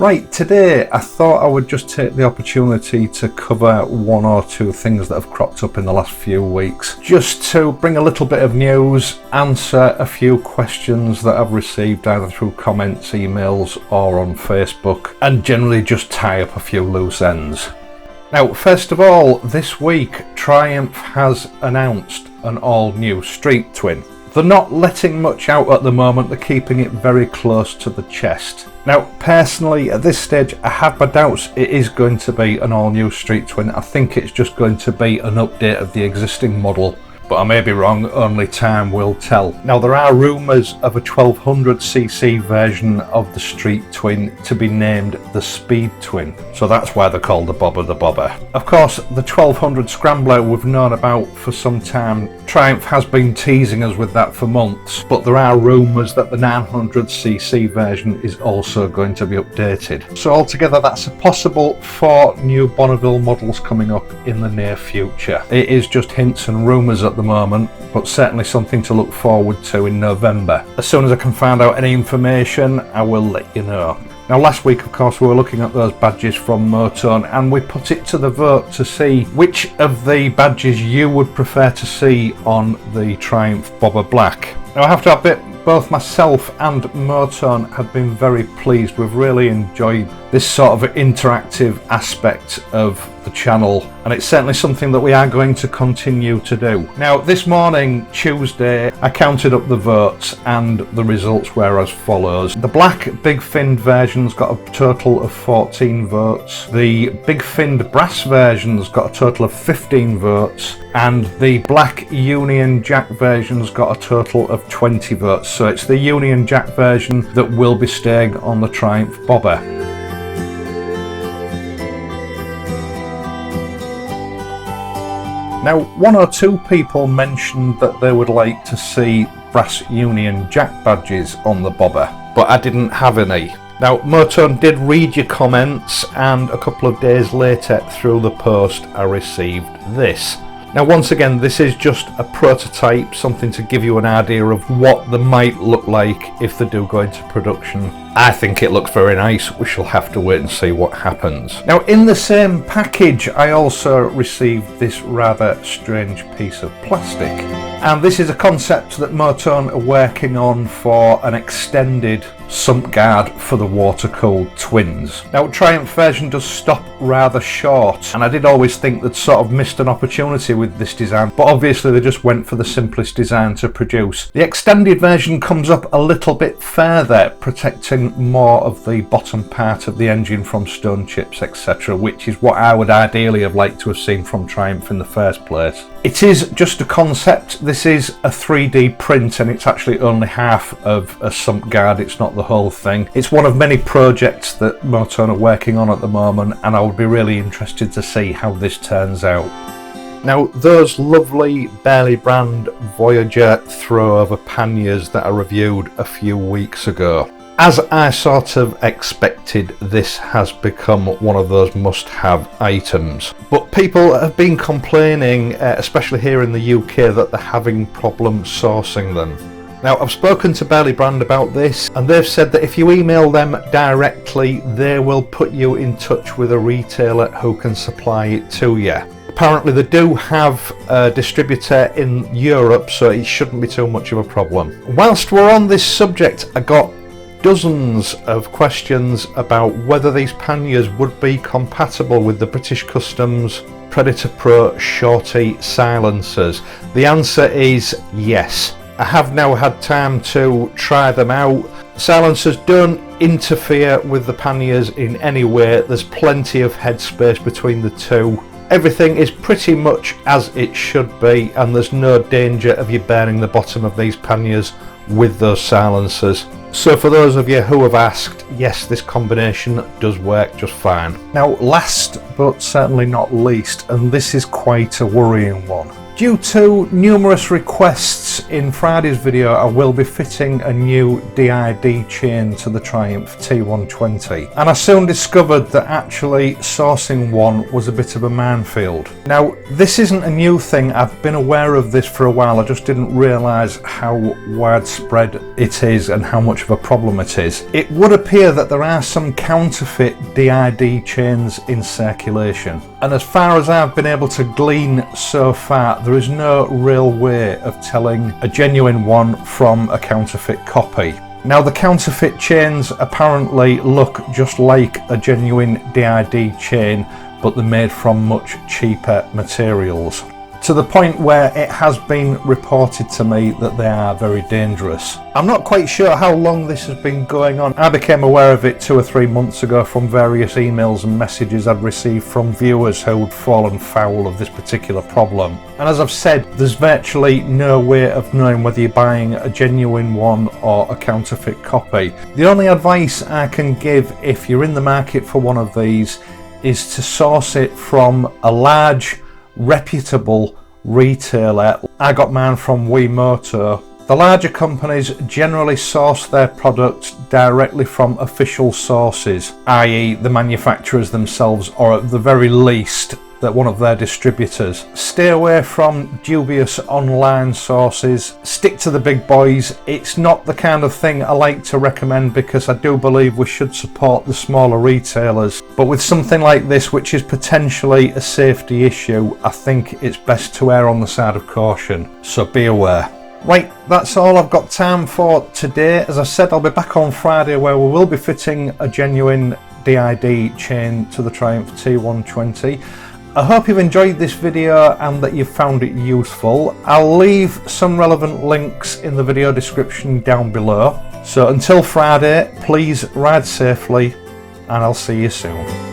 Right, today I thought I would just take the opportunity to cover one or two things that have cropped up in the last few weeks, just to bring a little bit of news, answer a few questions that I've received either through comments, emails or on Facebook, and generally just tie up a few loose ends. Now, first of all, this week Triumph has announced an all-new street twin. They're not letting much out at the moment, they're keeping it very close to the chest. Now, personally, at this stage, I have my doubts it is going to be an all-new street twin. I think it's just going to be an update of the existing model, but I may be wrong, only time will tell. Now, there are rumours of a 1200cc version of the street twin to be named the Speed Twin, so that's why they're called the Bobber the Bobber. Of course, the 1200 Scrambler we've known about for some time. Triumph has been teasing us with that for months, but there are rumours that the 900cc version is also going to be updated. So altogether, that's a possible 4 new Bonneville models coming up in the near future. It is just hints and rumours at the moment, but certainly something to look forward to in November. As soon as I can find out any information, I will let you know. Now, last week, of course, we were looking at those badges from Motone, and we put it to the vote to see which of the badges you would prefer to see on the Triumph Bobber Black. Now, I have to admit, both myself and Motone have been very pleased. We've really enjoyed this sort of interactive aspect of the channel, and it's certainly something that we are going to continue to do. Now, this morning, Tuesday, I counted up the votes and the results were as follows. The black big finned version's got a total of 14 votes. The big finned brass version's got a total of 15 votes, and the black Union Jack version's got a total of 20 votes. So it's the Union Jack version that will be staying on the Triumph Bobber. Now, 1 or 2 people mentioned that they would like to see brass Union Jack badges on the Bobber, but I didn't have any. Now, Motone did read your comments, and a couple of days later through the post I received this. Now, once again, this is just a prototype, something to give you an idea of what they might look like if they do go into production. I think it looks very nice. We shall have to wait and see what happens. Now, in the same package, I also received this rather strange piece of plastic. And this is a concept that Motone are working on for an extended sump guard for the water-cooled twins. Now, Triumph version does stop rather short, and I did always think they'd sort of missed an opportunity with this design, but obviously they just went for the simplest design to produce. The extended version comes up a little bit further, protecting more of the bottom part of the engine from stone chips, etc., which is what I would ideally have liked to have seen from Triumph in the first place. It is just a concept. This is a 3D print, and it's actually only half of a sump guard, it's not the whole thing. It's one of many projects that Motone are working on at the moment, and I would be really interested to see how this turns out. Now, those lovely Barley brand Voyager throw-over panniers that I reviewed a few weeks ago. As I sort of expected, this has become one of those must-have items. But people have been complaining, especially here in the UK, that they're having problems sourcing them. Now, I've spoken to Barley Brand about this, and they've said that if you email them directly, they will put you in touch with a retailer who can supply it to you. Apparently they do have a distributor in Europe, so it shouldn't be too much of a problem. Whilst we're on this subject, I got dozens of questions about whether these panniers would be compatible with the British Customs Predator Pro Shorty silencers. The answer is yes. I have now had time to try them out. Silencers don't interfere with the panniers in any way. There's plenty of headspace between the two. Everything is pretty much as it should be, and there's no danger of you burning the bottom of these panniers with those silencers. So for those of you who have asked, yes, this combination does work just fine. Now, last but certainly not least, and this is quite a worrying one, Due to numerous requests in Friday's video, I will be fitting a new DID chain to the Triumph T120, and I soon discovered that actually sourcing one was a bit of a minefield. Now, this isn't a new thing, I've been aware of this for a while, I just didn't realise how widespread it is and how much of a problem it is. It would appear that there are some counterfeit DID chains in circulation, and as far as I've been able to glean so far, there is no real way of telling a genuine one from a counterfeit copy. Now, the counterfeit chains apparently look just like a genuine DID chain, but they're made from much cheaper materials, to the point where it has been reported to me that they are very dangerous. I'm not quite sure how long this has been going on. I became aware of it 2 or 3 months ago from various emails and messages I'd received from viewers who'd fallen foul of this particular problem. And as I've said, there's virtually no way of knowing whether you're buying a genuine one or a counterfeit copy. The only advice I can give if you're in the market for one of these is to source it from a large, reputable retailer. I got mine from Wiimoto. The larger companies generally source their products directly from official sources, i.e. the manufacturers themselves, or at the very least that one of their distributors. Stay away from dubious online sources, stick to the big boys. It's not the kind of thing I like to recommend, because I do believe we should support the smaller retailers, but with something like this, which is potentially a safety issue, I think it's best to err on the side of caution, so be aware. Right, that's all I've got time for today. As I said, I'll be back on Friday where we will be fitting a genuine DID chain to the Triumph T120. I hope you've enjoyed this video and that you've found it useful. I'll leave some relevant links in the video description down below. So until Friday, please ride safely, and I'll see you soon.